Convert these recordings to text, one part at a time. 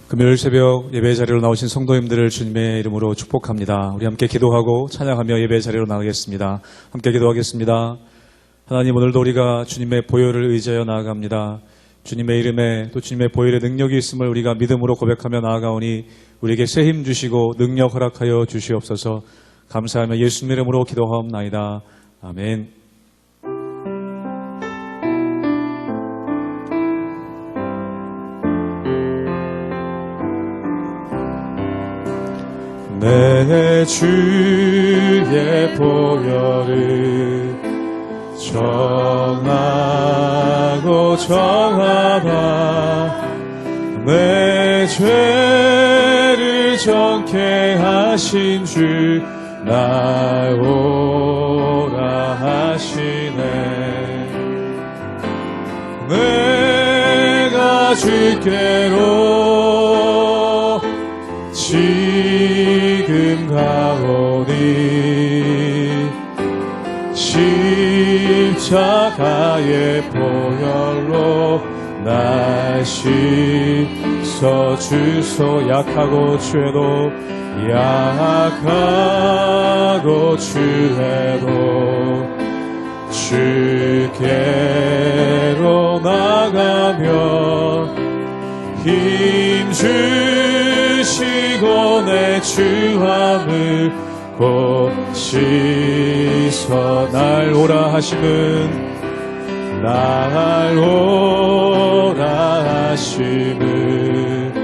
금요일 새벽 예배 자리로 나오신 성도님들을 주님의 이름으로 축복합니다. 우리 함께 기도하고 찬양하며 예배 자리로 나가겠습니다. 함께 기도하겠습니다. 하나님, 오늘도 우리가 주님의 보혈을 의지하여 나아갑니다. 주님의 이름에 또 주님의 보혈의 능력이 있음을 우리가 믿음으로 고백하며 나아가오니 우리에게 새 힘 주시고 능력 허락하여 주시옵소서. 감사하며 예수님 이름으로 기도하옵나이다. 아멘. 내 주의 보혈을 정하고 정하라. 내 죄를 정케 하신 주 나오라 하시네. 내가 주께로 지금 가오니 십자가의 보혈로 날 씻어주소. 약하고 죄도 약하고 죄도 주께로 나가며 힘 주시고 내 주함을 곧 씻어. 날 오라 하심은 날 오라 하심은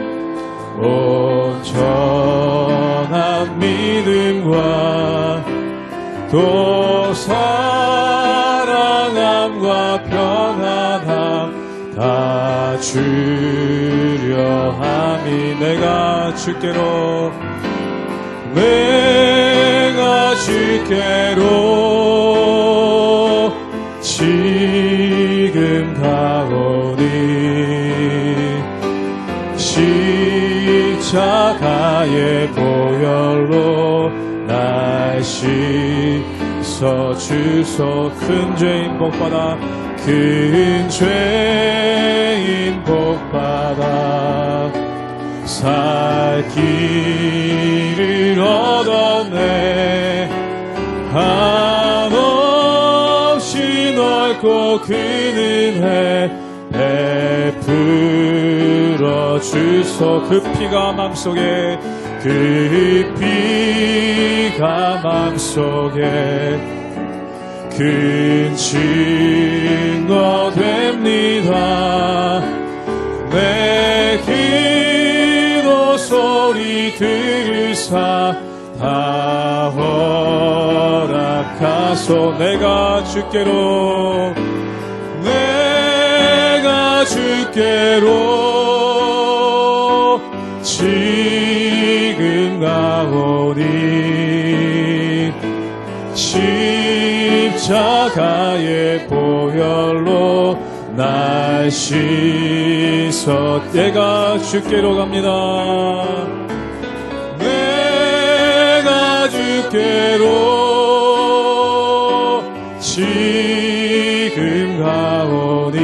온전한 믿음과 또 사랑함과 평안함 다 주려 함이. 내가 주께로 지금 가오니 십자가의 보혈로 날 씻어주소. 큰 죄인 복받아 큰 죄인 복받아 살 길을 얻었네. 한없이 넓고 큰 은혜 베풀어 주소. 그 피가 맘속에 그 피가 맘속에 큰 증거 됩니다. 내 기도 소리 들으사 다 허락하소. 내가 주께로 지금 가오니 십자가의 보혈로 날 씻어. 내가 주께로 갑니다. 내가 주께로 지금 가오니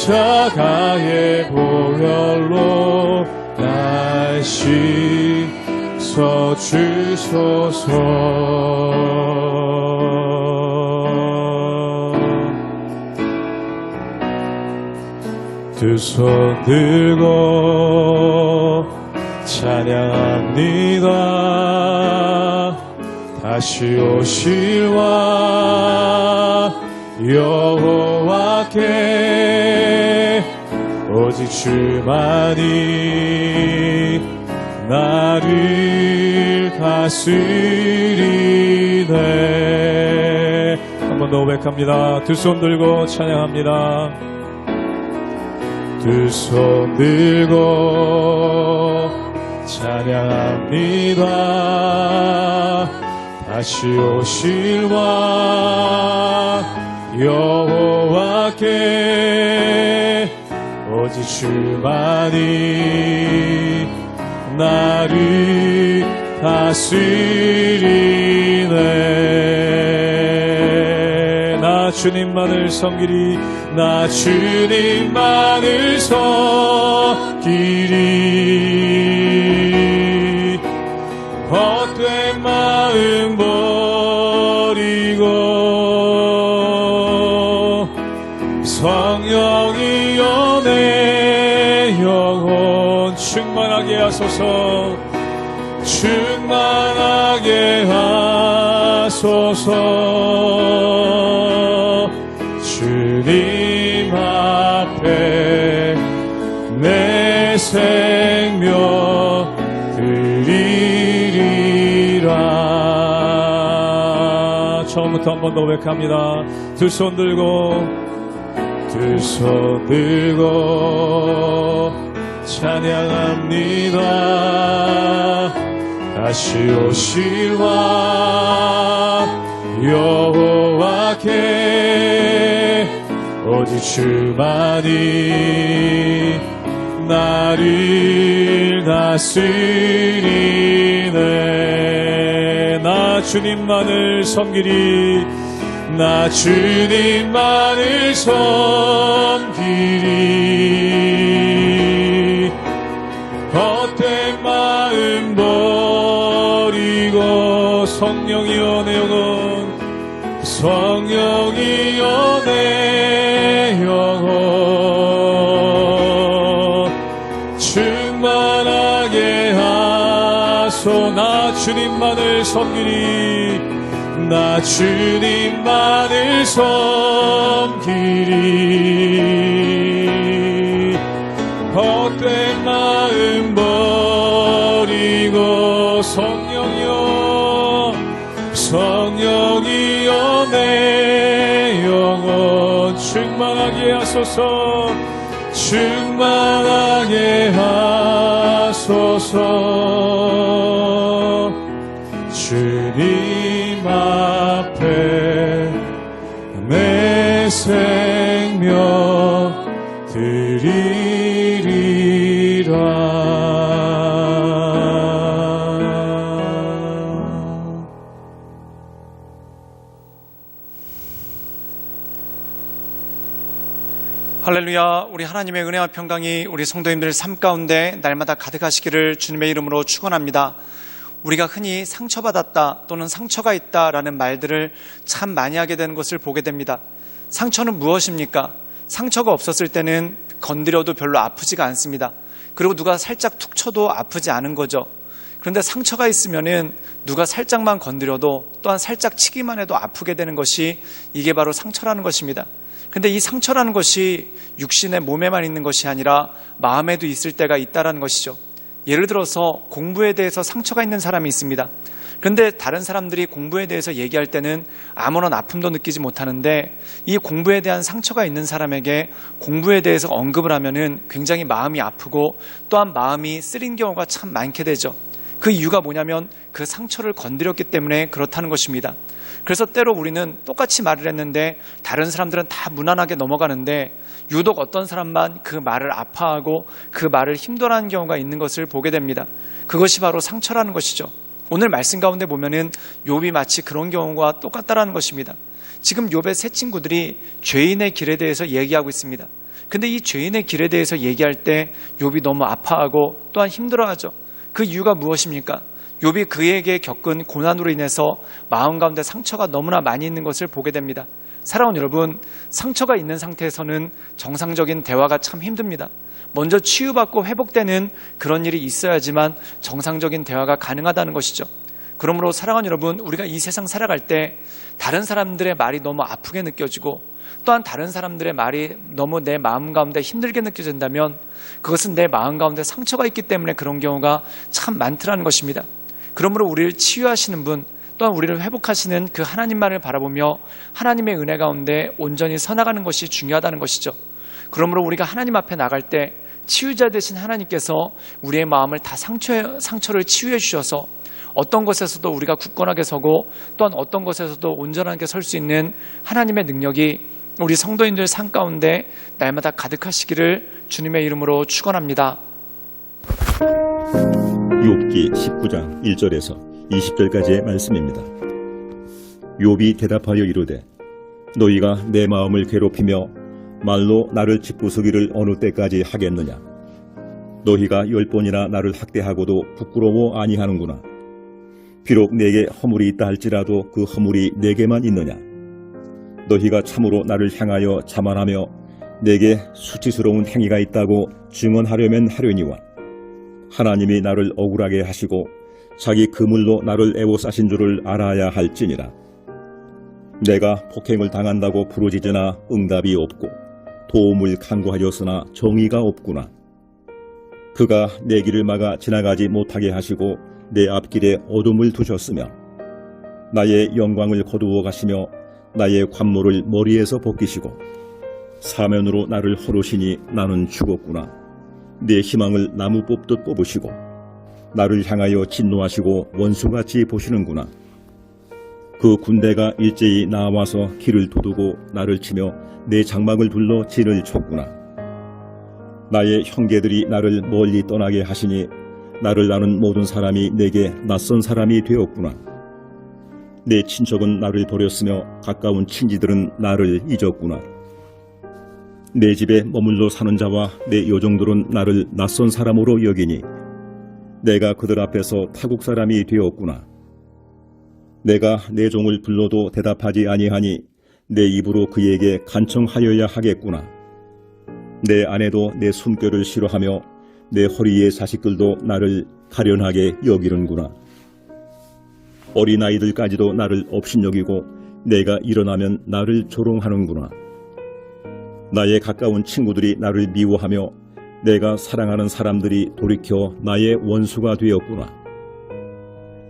십자가의 보혈로 날 씻어 주소서. 두 손 들고 찬양합니다. 다시 오실와 여호와께 오직 주만이 나를 다스리네. 한 번 더 고백합니다. 두 손 들고 찬양합니다. 두 손 들고 찬양합니다. 다시 오실와 여호와께 오직 주만이 나를 다스리네. 나 주님만을 섬기리. 나 주님만을 섬기리. 헛된 마음 버리고 성령이여 내 영혼 충만하게 하소서. 충만하게 하소서. 주님 앞에 내 생명 드리리라. 처음부터 한 번 더 고백합니다. 두 손 들고 찬양합니다. 다시 오실 왕 여호와께 오직 주만이 나를 다스리네. 나 주님만을 섬기리. 나 주님만을 섬기리. 헛된 마음 버리고 성령이여 내 영혼 성령이여 내 영혼 충만하게 하소. 나 주님만을 섬기리. 나 주님만을 섬기리. 헛된 마음 버리고 성령이여 성령이여 내 영혼 충만하게 하소서. 충만하게 하소서. 주님 앞에 내 생명 드리리라. 할렐루야. 우리 하나님의 은혜와 평강이 우리 성도님들 삶 가운데 날마다 가득하시기를 주님의 이름으로 축원합니다. 우리가 흔히 상처받았다 또는 상처가 있다라는 말들을 참 많이 하게 되는 것을 보게 됩니다. 상처는 무엇입니까? 상처가 없었을 때는 건드려도 별로 아프지가 않습니다. 그리고 누가 살짝 툭 쳐도 아프지 않은 거죠. 그런데 상처가 있으면은 누가 살짝만 건드려도 또한 살짝 치기만 해도 아프게 되는 것이 이게 바로 상처라는 것입니다. 근데 이 상처라는 것이 육신의 몸에만 있는 것이 아니라 마음에도 있을 때가 있다라는 것이죠. 예를 들어서 공부에 대해서 상처가 있는 사람이 있습니다. 그런데 다른 사람들이 공부에 대해서 얘기할 때는 아무런 아픔도 느끼지 못하는데 이 공부에 대한 상처가 있는 사람에게 공부에 대해서 언급을 하면은 굉장히 마음이 아프고 또한 마음이 쓰린 경우가 참 많게 되죠. 그 이유가 뭐냐면 그 상처를 건드렸기 때문에 그렇다는 것입니다. 그래서 때로 우리는 똑같이 말을 했는데 다른 사람들은 다 무난하게 넘어가는데 유독 어떤 사람만 그 말을 아파하고 그 말을 힘들어하는 경우가 있는 것을 보게 됩니다. 그것이 바로 상처라는 것이죠. 오늘 말씀 가운데 보면은 욥이 마치 그런 경우가 똑같다라는 것입니다. 지금 욥의 세 친구들이 죄인의 길에 대해서 얘기하고 있습니다. 근데 이 죄인의 길에 대해서 얘기할 때 욥이 너무 아파하고 또한 힘들어하죠. 그 이유가 무엇입니까? 욥이 그에게 겪은 고난으로 인해서 마음 가운데 상처가 너무나 많이 있는 것을 보게 됩니다. 사랑하는 여러분, 상처가 있는 상태에서는 정상적인 대화가 참 힘듭니다. 먼저 치유받고 회복되는 그런 일이 있어야지만 정상적인 대화가 가능하다는 것이죠. 그러므로 사랑하는 여러분, 우리가 이 세상 살아갈 때 다른 사람들의 말이 너무 아프게 느껴지고 또한 다른 사람들의 말이 너무 내 마음 가운데 힘들게 느껴진다면 그것은 내 마음 가운데 상처가 있기 때문에 그런 경우가 참 많더라는 것입니다. 그러므로 우리를 치유하시는 분, 또한 우리를 회복하시는 그 하나님만을 바라보며 하나님의 은혜 가운데 온전히 서나가는 것이 중요하다는 것이죠. 그러므로 우리가 하나님 앞에 나갈 때 치유자 되신 하나님께서 우리의 마음을 다 상처를 치유해 주셔서 어떤 것에서도 우리가 굳건하게 서고 또한 어떤 것에서도 온전하게 설 수 있는 하나님의 능력이 우리 성도인들 삶 가운데 날마다 가득하시기를 주님의 이름으로 축원합니다. 욥기 19장 1절에서 20절까지의 말씀입니다. 욥이 대답하여 이르되 너희가 내 마음을 괴롭히며 말로 나를 짓부수기를 어느 때까지 하겠느냐. 너희가 10번이나 나를 학대하고도 부끄러워 아니하는구나. 비록 내게 허물이 있다 할지라도 그 허물이 내게만 있느냐. 너희가 참으로 나를 향하여 자만하며 내게 수치스러운 행위가 있다고 증언하려면 하려니와 하나님이 나를 억울하게 하시고 자기 그물로 나를 애워싸신 줄을 알아야 할지니라. 내가 폭행을 당한다고 부르짖으나 응답이 없고 도움을 간구하였으나 정의가 없구나. 그가 내 길을 막아 지나가지 못하게 하시고 내 앞길에 어둠을 두셨으며 나의 영광을 거두어 가시며 나의 관모를 머리에서 벗기시고 사면으로 나를 헐으시니 나는 죽었구나. 내 희망을 나무 뽑듯 뽑으시고 나를 향하여 진노하시고 원수같이 보시는구나. 그 군대가 일제히 나와서 길을 두두고 나를 치며 내 장막을 둘러 진을 쳤구나. 나의 형제들이 나를 멀리 떠나게 하시니 나를 아는 모든 사람이 내게 낯선 사람이 되었구나. 내 친척은 나를 버렸으며 가까운 친지들은 나를 잊었구나. 내 집에 머물러 사는 자와 내 요정들은 나를 낯선 사람으로 여기니 내가 그들 앞에서 타국 사람이 되었구나. 내가 내 종을 불러도 대답하지 아니하니 내 입으로 그에게 간청하여야 하겠구나. 내 아내도 내 숨결을 싫어하며 내 허리의 자식들도 나를 가련하게 여기는구나. 어린아이들까지도 나를 업신여기고 내가 일어나면 나를 조롱하는구나. 나의 가까운 친구들이 나를 미워하며 내가 사랑하는 사람들이 돌이켜 나의 원수가 되었구나.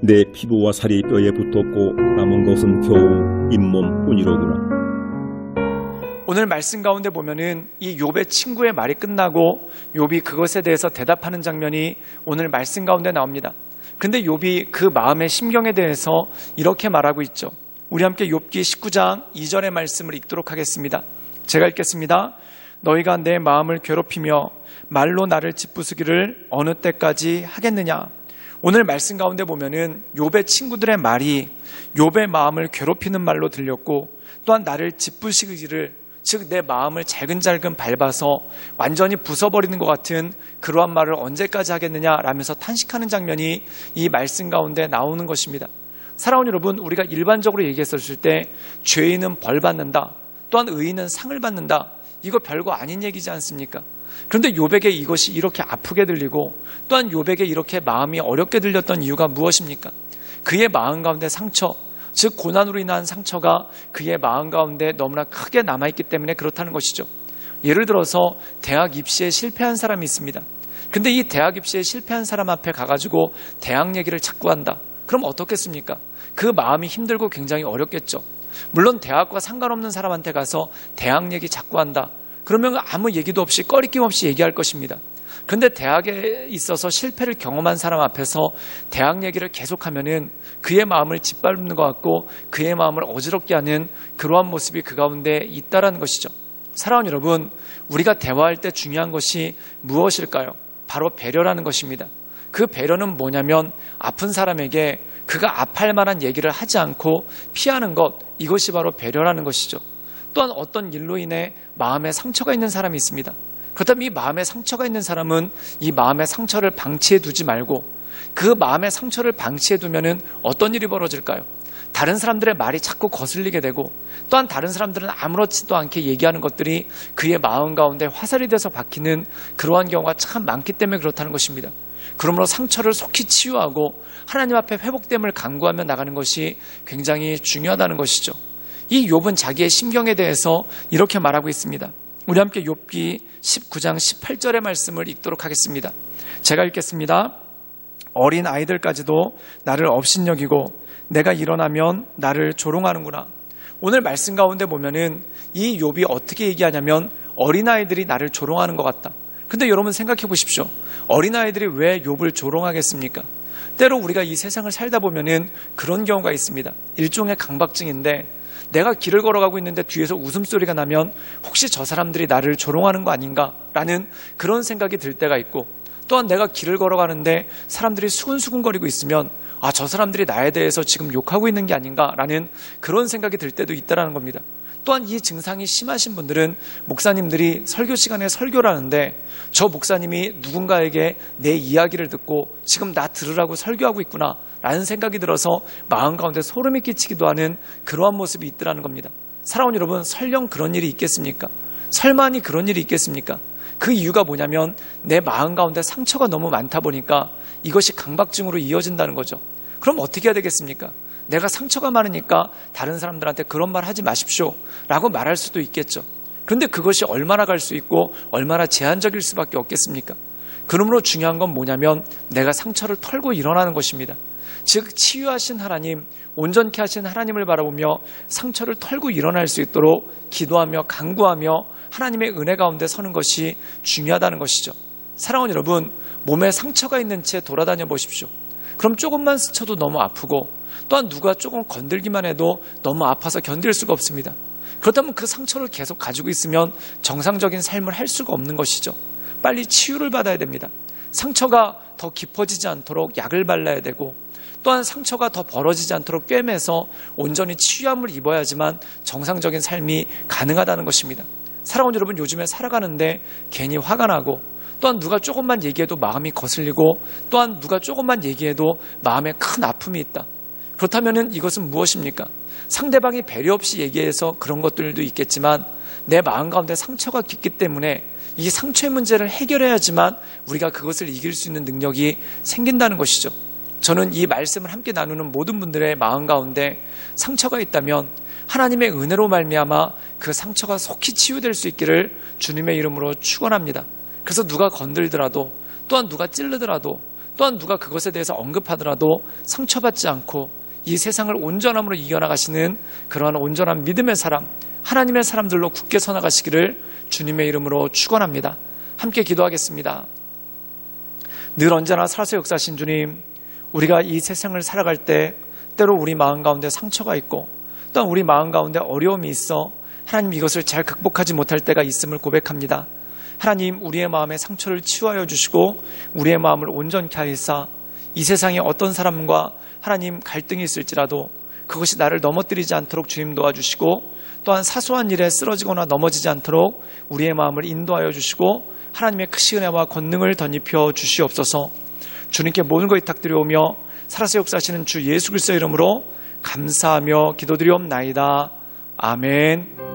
내 피부와 살이 뼈에 붙었고 남은 것은 겨우 잇몸뿐이로구나. 오늘 말씀 가운데 보면은 이 욥의 친구의 말이 끝나고 욥이 그것에 대해서 대답하는 장면이 오늘 말씀 가운데 나옵니다. 근데 욥이 그 마음의 심경에 대해서 이렇게 말하고 있죠. 우리 함께 욥기 19장 2절의 말씀을 읽도록 하겠습니다. 제가 읽겠습니다. 너희가 내 마음을 괴롭히며 말로 나를 짓부수기를 어느 때까지 하겠느냐. 오늘 말씀 가운데 보면은 욥의 친구들의 말이 욥의 마음을 괴롭히는 말로 들렸고 또한 나를 짓부수기를 즉 내 마음을 잘근잘근 밟아서 완전히 부숴버리는 것 같은 그러한 말을 언제까지 하겠느냐라면서 탄식하는 장면이 이 말씀 가운데 나오는 것입니다. 사랑하는 여러분, 우리가 일반적으로 얘기했었을 때 죄인은 벌 받는다, 또한 의인은 상을 받는다, 이거 별거 아닌 얘기지 않습니까? 그런데 욥에게 이것이 이렇게 아프게 들리고 또한 욥에게 이렇게 마음이 어렵게 들렸던 이유가 무엇입니까? 그의 마음 가운데 상처, 즉 고난으로 인한 상처가 그의 마음 가운데 너무나 크게 남아있기 때문에 그렇다는 것이죠. 예를 들어서 대학 입시에 실패한 사람이 있습니다. 근데 이 대학 입시에 실패한 사람 앞에 가가지고 대학 얘기를 자꾸 한다. 그럼 어떻겠습니까? 그 마음이 힘들고 굉장히 어렵겠죠. 물론 대학과 상관없는 사람한테 가서 대학 얘기 자꾸 한다. 그러면 아무 얘기도 없이 꺼리낌 없이 얘기할 것입니다. 그런데 대학에 있어서 실패를 경험한 사람 앞에서 대학 얘기를 계속하면은 그의 마음을 짓밟는 것 같고 그의 마음을 어지럽게 하는 그러한 모습이 그 가운데 있다라는 것이죠. 사랑하는 여러분, 우리가 대화할 때 중요한 것이 무엇일까요? 바로 배려라는 것입니다. 그 배려는 뭐냐면 아픈 사람에게 그가 아파할 만한 얘기를 하지 않고 피하는 것, 이것이 바로 배려라는 것이죠. 또한 어떤 일로 인해 마음에 상처가 있는 사람이 있습니다. 그렇다면 이 마음에 상처가 있는 사람은 이 마음의 상처를 방치해 두지 말고 그 마음의 상처를 방치해 두면은 어떤 일이 벌어질까요? 다른 사람들의 말이 자꾸 거슬리게 되고 또한 다른 사람들은 아무렇지도 않게 얘기하는 것들이 그의 마음 가운데 화살이 돼서 박히는 그러한 경우가 참 많기 때문에 그렇다는 것입니다. 그러므로 상처를 속히 치유하고 하나님 앞에 회복됨을 간구하며 나가는 것이 굉장히 중요하다는 것이죠. 이 욥은 자기의 심경에 대해서 이렇게 말하고 있습니다. 우리 함께 욥기 19장 18절의 말씀을 읽도록 하겠습니다. 제가 읽겠습니다. 어린 아이들까지도 나를 업신여기고 내가 일어나면 나를 조롱하는구나. 오늘 말씀 가운데 보면은 이 욥이 어떻게 얘기하냐면 어린아이들이 나를 조롱하는 것 같다. 근데 여러분 생각해 보십시오. 어린아이들이 왜 욥을 조롱하겠습니까? 때로 우리가 이 세상을 살다 보면은 그런 경우가 있습니다. 일종의 강박증인데 내가 길을 걸어가고 있는데 뒤에서 웃음소리가 나면 혹시 저 사람들이 나를 조롱하는 거 아닌가라는 그런 생각이 들 때가 있고 또한 내가 길을 걸어가는데 사람들이 수근수근거리고 있으면 저 사람들이 나에 대해서 지금 욕하고 있는 게 아닌가라는 그런 생각이 들 때도 있다는 겁니다. 또한 이 증상이 심하신 분들은 목사님들이 설교 시간에 설교를 하는데 저 목사님이 누군가에게 내 이야기를 듣고 지금 나 들으라고 설교하고 있구나 라는 생각이 들어서 마음 가운데 소름이 끼치기도 하는 그러한 모습이 있더라는 겁니다. 사랑하는 여러분, 설령 그런 일이 있겠습니까? 설마니 그런 일이 있겠습니까? 그 이유가 뭐냐면 내 마음 가운데 상처가 너무 많다 보니까 이것이 강박증으로 이어진다는 거죠. 그럼 어떻게 해야 되겠습니까? 내가 상처가 많으니까 다른 사람들한테 그런 말 하지 마십시오 라고 말할 수도 있겠죠. 그런데 그것이 얼마나 갈 수 있고 얼마나 제한적일 수밖에 없겠습니까? 그러므로 중요한 건 뭐냐면 내가 상처를 털고 일어나는 것입니다. 즉 치유하신 하나님, 온전케 하신 하나님을 바라보며 상처를 털고 일어날 수 있도록 기도하며 간구하며 하나님의 은혜 가운데 서는 것이 중요하다는 것이죠. 사랑하는 여러분, 몸에 상처가 있는 채 돌아다녀 보십시오. 그럼 조금만 스쳐도 너무 아프고 또한 누가 조금 건들기만 해도 너무 아파서 견딜 수가 없습니다. 그렇다면 그 상처를 계속 가지고 있으면 정상적인 삶을 할 수가 없는 것이죠. 빨리 치유를 받아야 됩니다. 상처가 더 깊어지지 않도록 약을 발라야 되고 또한 상처가 더 벌어지지 않도록 꿰매서 온전히 치유함을 입어야지만 정상적인 삶이 가능하다는 것입니다. 사랑하는 여러분, 요즘에 살아가는데 괜히 화가 나고 또한 누가 조금만 얘기해도 마음이 거슬리고 또한 누가 조금만 얘기해도 마음에 큰 아픔이 있다. 그렇다면 이것은 무엇입니까? 상대방이 배려 없이 얘기해서 그런 것들도 있겠지만 내 마음 가운데 상처가 깊기 때문에 이 상처의 문제를 해결해야지만 우리가 그것을 이길 수 있는 능력이 생긴다는 것이죠. 저는 이 말씀을 함께 나누는 모든 분들의 마음 가운데 상처가 있다면 하나님의 은혜로 말미암아 그 상처가 속히 치유될 수 있기를 주님의 이름으로 축원합니다. 그래서 누가 건들더라도 또한 누가 찌르더라도 또한 누가 그것에 대해서 언급하더라도 상처받지 않고 이 세상을 온전함으로 이겨나가시는 그러한 온전한 믿음의 사람, 하나님의 사람들로 굳게 서나가시기를 주님의 이름으로 축원합니다. 함께 기도하겠습니다. 늘 언제나 살아서 역사하신 주님, 우리가 이 세상을 살아갈 때 때로 우리 마음 가운데 상처가 있고 또한 우리 마음 가운데 어려움이 있어 하나님 이것을 잘 극복하지 못할 때가 있음을 고백합니다. 하나님, 우리의 마음의 상처를 치유하여 주시고 우리의 마음을 온전케 하여사 이 세상에 어떤 사람과 하나님 갈등이 있을지라도 그것이 나를 넘어뜨리지 않도록 주님 도와주시고 또한 사소한 일에 쓰러지거나 넘어지지 않도록 우리의 마음을 인도하여 주시고 하나님의 크신 은혜와 권능을 덧입혀 주시옵소서. 주님께 모든 것 부탁드리오며 살아서 역사하시는 주 예수 그리스도의 이름으로 감사하며 기도드리옵나이다. 아멘.